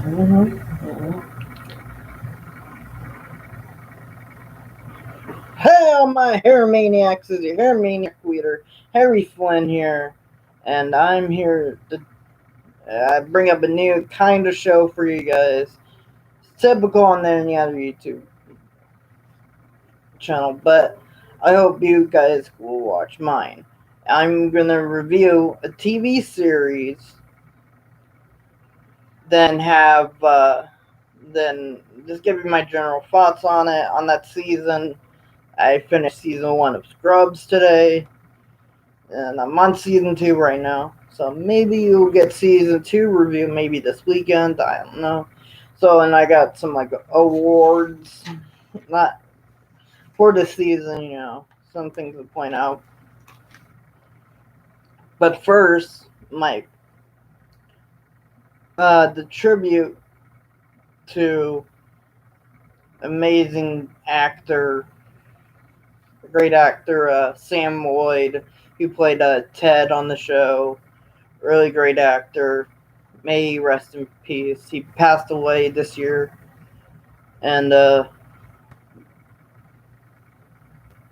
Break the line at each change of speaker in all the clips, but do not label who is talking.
Mm-hmm. Mm-hmm. Hey, all my hair maniacs! Is your hair maniac leader, Harry Flynn here, and I'm here to bring up a new kind of show for you guys. It's typical on any other YouTube channel, but I hope you guys will watch mine. I'm gonna review a TV series, then then just give you my general thoughts on it on that season. I finished season 1 of Scrubs today, and I'm on season 2 right now. So maybe you'll get season 2 review maybe this weekend. I don't know. So, and I got some like awards, not for the season, some things to point out. But first, my the tribute to amazing actor, great actor Sam Lloyd, who played Ted on the show. Really great actor. May he rest in peace. He passed away this year, and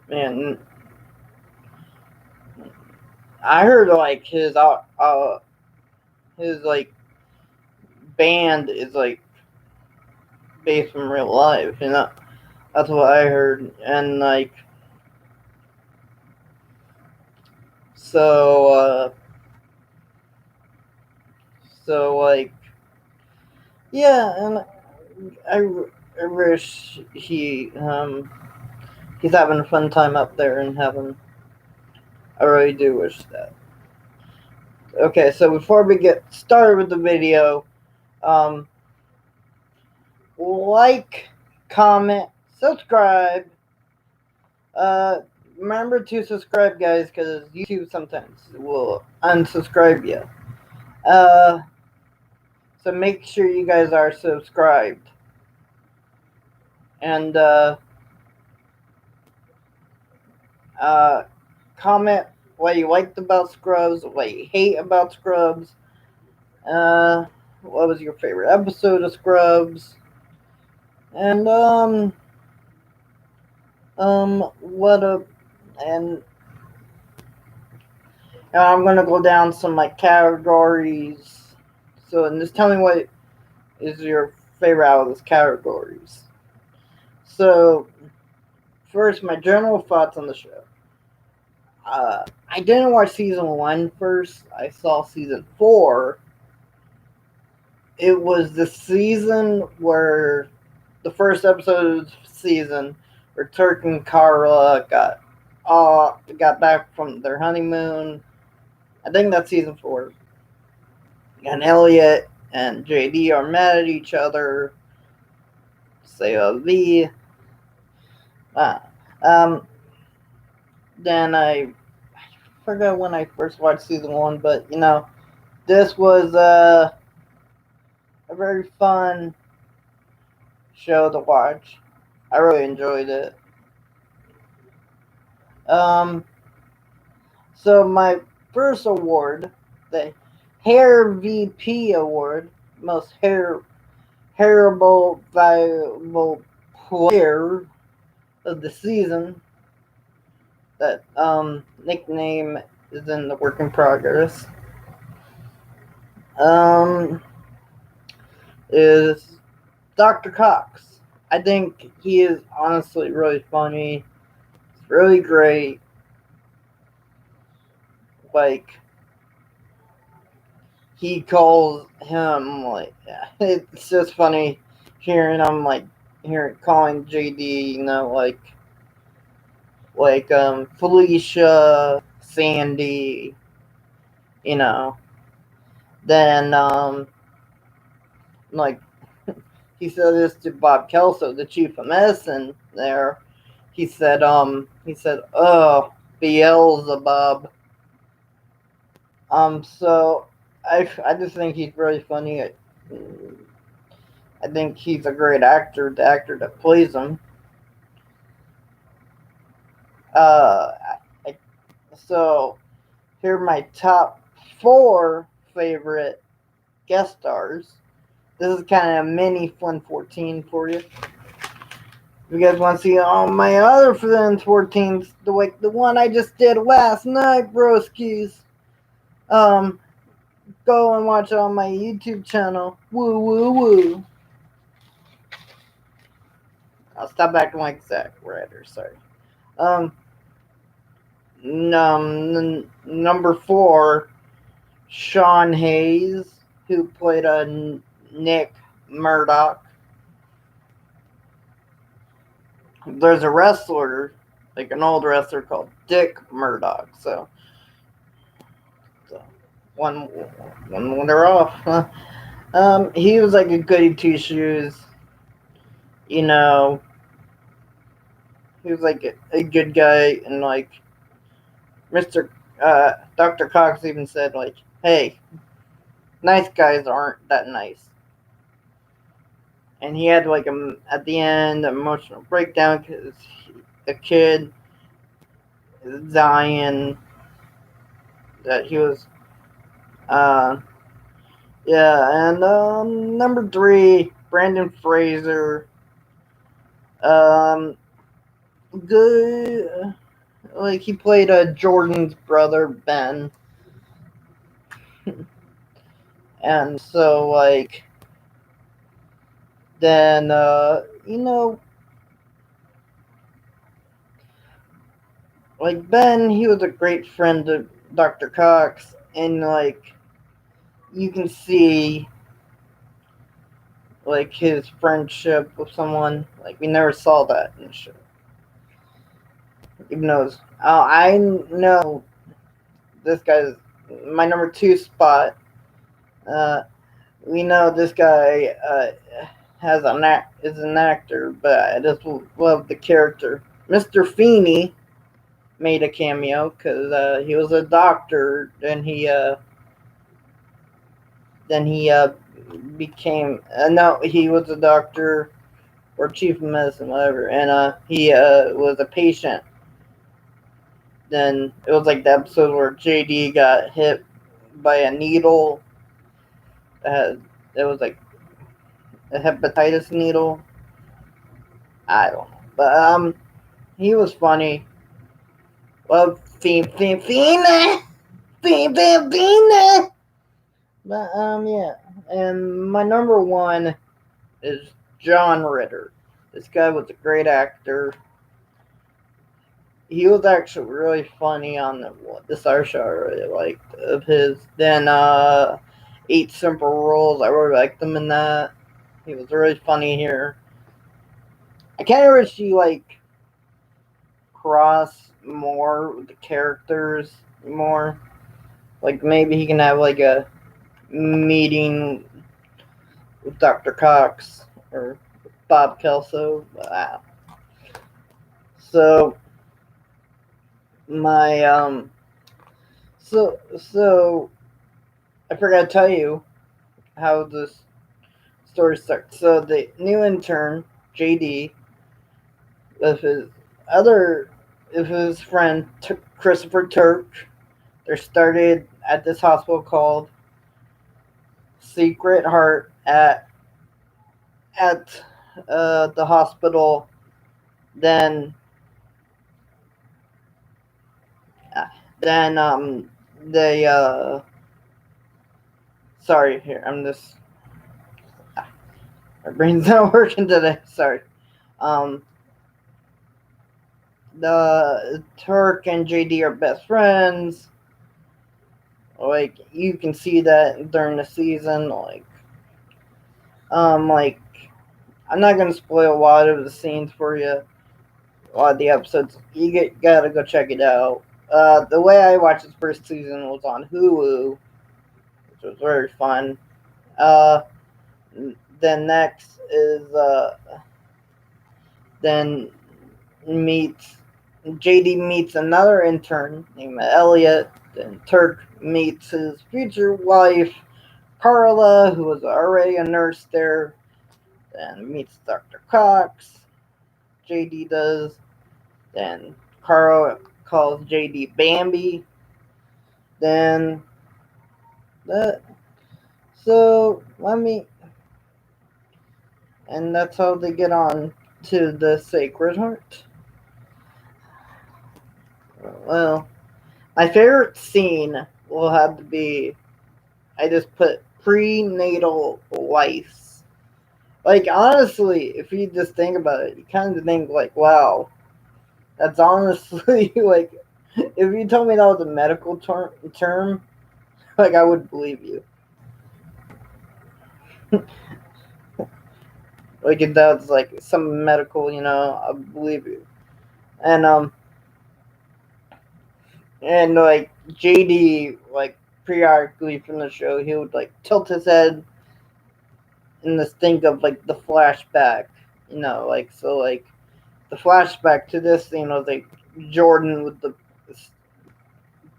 man, I heard like his like band is like based from real life. That's what I heard, and like so so like yeah, and I wish he's having a fun time up there in heaven. I really do wish that. Okay, so before we get started with the video, um, like, comment, subscribe. Uh, Remember to subscribe, guys, because YouTube sometimes will unsubscribe you. Uh, so make sure you guys are subscribed. And uh, comment what you liked about Scrubs, what you hate about Scrubs. Uh, what was your favorite episode of Scrubs? And what a and I'm gonna go down some like categories. So, and just tell me what is your favorite out of those categories. So, first, my general thoughts on the show. I didn't watch season 1 first. I saw season 4. It was the season where the first episode of the season where Turk and Carla got back from their honeymoon. I think that's season 4. And Elliot and JD are mad at each other. Say V. Ah, um, then I forgot when I first watched season 1, but this was a very fun show to watch. I really enjoyed it. Um, so my first award, the Hair VP Award, most hairable valuable player of the season. That nickname is in the work in progress. Um, is Dr. Cox. I think he is honestly really funny. It's really great. Like he calls him like it's just funny hearing him like hearing calling JD, Felicia, Sandy, you know. Then like he said this to Bob Kelso, the chief of medicine there. He said, "Oh, Beelzebub." So I just think he's really funny. I think he's a great actor, the actor that plays him. Uh, I, so here are my top 4 favorite guest stars. this is kind of a mini Flynn 14 for you. If you guys want to see all my other Flynn 14s, the one I just did last night, broskies, go and watch it on my YouTube channel. Woo woo woo. I'll stop back to my exact writer. Sorry. Number 4, Sean Hayes, who played Nick Murdoch. There's a wrestler, like an old wrestler called Dick Murdoch. So one they're off. He was like a goody two shoes. You know, he was like a good guy, and like Dr. Cox even said, like, hey, nice guys aren't that nice. And he had like at the end an emotional breakdown because the kid is dying. That he was, yeah. And number 3, Brandon Fraser. Good. Like he played Jordan's brother Ben, and so like then like Ben, he was a great friend of Dr. Cox, and like you can see like his friendship with someone. Like we never saw that in the show. Even though I know this guy's my number 2 spot. We know this guy is an actor, but I just love the character. Mr. Feeney made a cameo because he was a doctor, and then he became no, he was a doctor or chief of medicine, whatever, and he was a patient. Then it was like the episode where JD got hit by a needle. It was like a hepatitis needle. I don't know, but he was funny. Well, Fina. But yeah, and my number 1 is John Ritter. This guy was a great actor. He was actually really funny on the Star Show. I really liked of his. Then 8 Simple Rules. I really liked him in that. He was really funny here. I kind of wish he like cross more with the characters more. Like maybe he can have like a meeting with Dr. Cox or Bob Kelso. So my so I forgot to tell you how this story starts. So the new intern JD with his friend Christopher Turk, they started at this hospital called Secret Heart at the hospital. Then they sorry, here I'm just my brain's not working today. Sorry. The Turk and JD are best friends. Like you can see that during the season. Like I'm not gonna spoil a lot of the scenes for you. A lot of the episodes, gotta go check it out. The way I watched this first season was on Hulu, which was very fun. Then next is then JD meets another intern named Elliot. Then Turk meets his future wife Carla, who was already a nurse there. Then meets Dr. Cox. JD does. Then Carl calls JD Bambi. Then so let me and that's how they get on to the Sacred Heart. Well, my favorite scene will have to be, I just put prenatal lice. Like, honestly, if you just think about it, you kind of think, like, wow, that's honestly, like, if you told me that was a medical term, like, I would believe you. Like, if that's, like, some medical, I believe you. And, like, JD, like, periodically from the show, he would, like, tilt his head and just think of, like, the flashback, like, so, like, the flashback to this, like, Jordan with the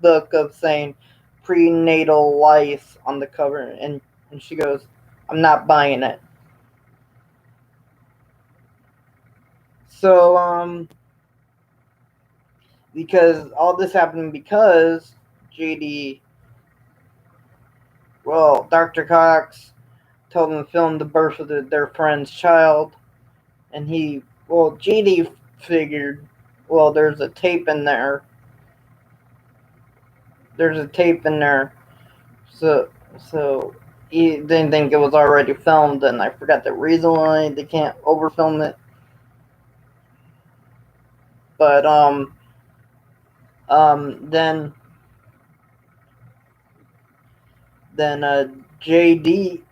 book of saying prenatal lice on the cover, and she goes, I'm not buying it. So, because all this happened because JD, well, Dr. Cox told him to film the birth of their friend's child, and JD figured, well, there's a tape in there. So he didn't think it was already filmed, and I forgot the reason why they can't overfilm it. But then JD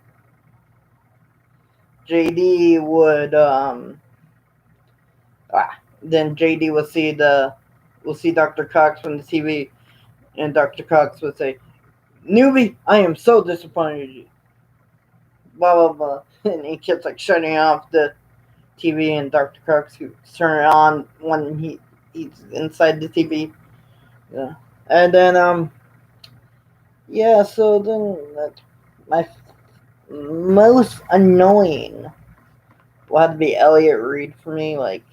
JD would then JD will see Dr. Cox from the TV, and Dr. Cox would say, "Newbie, I am so disappointed in you." Blah blah blah, and he keeps like shutting off the TV, and Dr. Cox would turn it on when he's inside the TV. Yeah, and then yeah, so then my most annoying will have to be Elliot Reed for me. Like,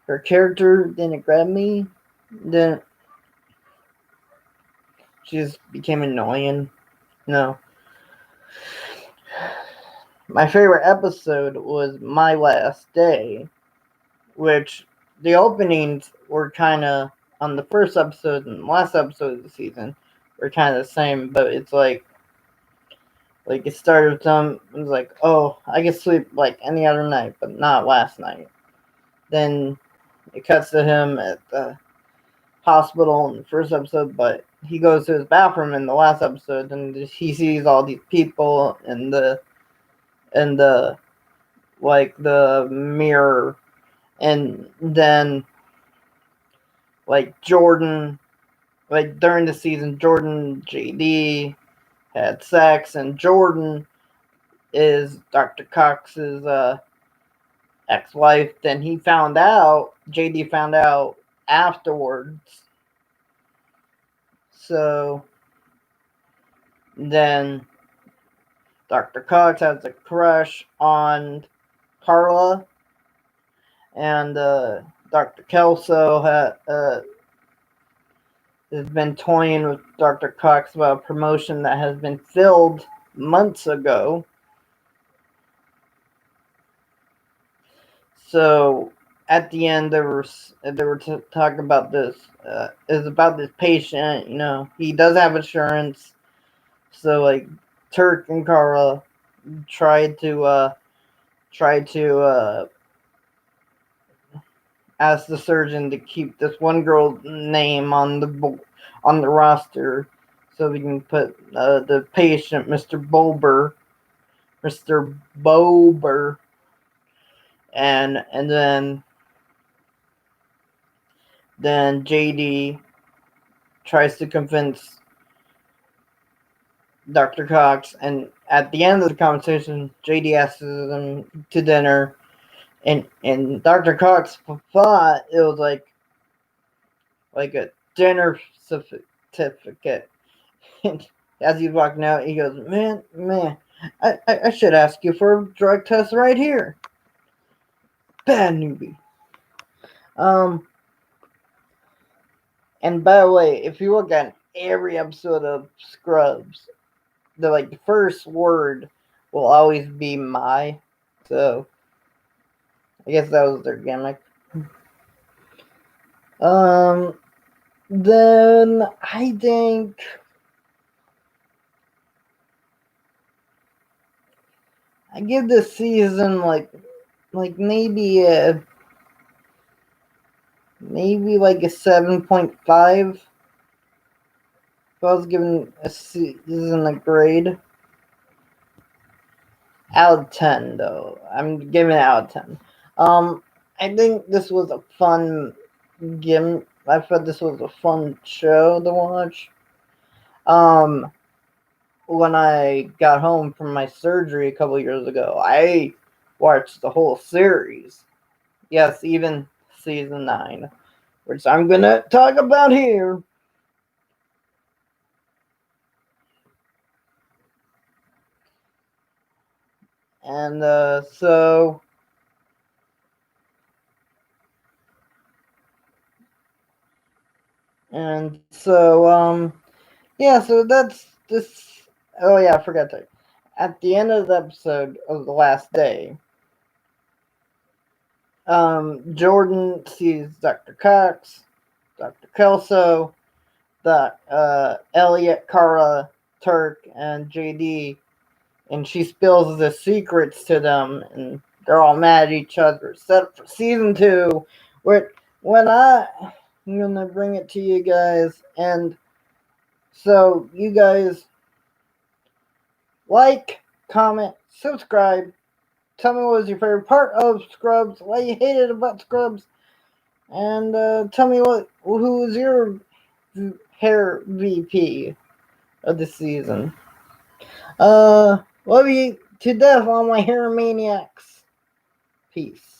her character didn't grab me. Then she just became annoying. No. My favorite episode was My Last Day, which the openings were kind of on the first episode and last episode of the season were kind of the same, but it's like it started with them. It was like, oh, I can sleep like any other night, but not last night. Then it cuts to him at the hospital in the first episode, but he goes to his bathroom in the last episode, and he sees all these people in the like the mirror, and then like Jordan, like during the season, Jordan and JD had sex, and Jordan is Dr. Cox's ex-wife. Then JD found out afterwards. So then Dr. Cox has a crush on Carla, and Dr. Kelso has been toying with Dr. Cox about a promotion that has been filled months ago. So at the end, they were talking about this. Is about this patient. He does have insurance. So like Turk and Carla tried to ask the surgeon to keep this one girl's name on the roster, so we can put the patient, Mr. Bober, and then JD tries to convince Dr. Cox, and at the end of the conversation, JD asks them to dinner, and Dr. Cox thought it was like a dinner certificate. And as he's walking out, he goes, "Man, I should ask you for a drug test right here." Bad newbie. And by the way, if you look at every episode of Scrubs, the first word will always be Mai. So I guess that was their gimmick. Then I think I give this season like maybe like a 7.5. If I was giving a season a grade out of 10, though, I'm giving it out of 10. I think this was a fun game. I thought this was a fun show to watch. When I got home from my surgery a couple years ago, I watched the whole series. Yes, even season 9, which I'm gonna talk about here. And yeah, so that's this. Oh yeah, I forgot to. At the end of the episode of the last day, Jordan sees Dr. Cox, Dr. Kelso, Elliot, Kara, Turk, and JD, and she spills the secrets to them, and they're all mad at each other. Set for season 2, where when I'm gonna bring it to you guys, and so you guys like, comment, subscribe. Tell me what was your favorite part of Scrubs, what you hated about Scrubs, and tell me who was your hair VP of the season. Love you to death, all my hair maniacs. Peace.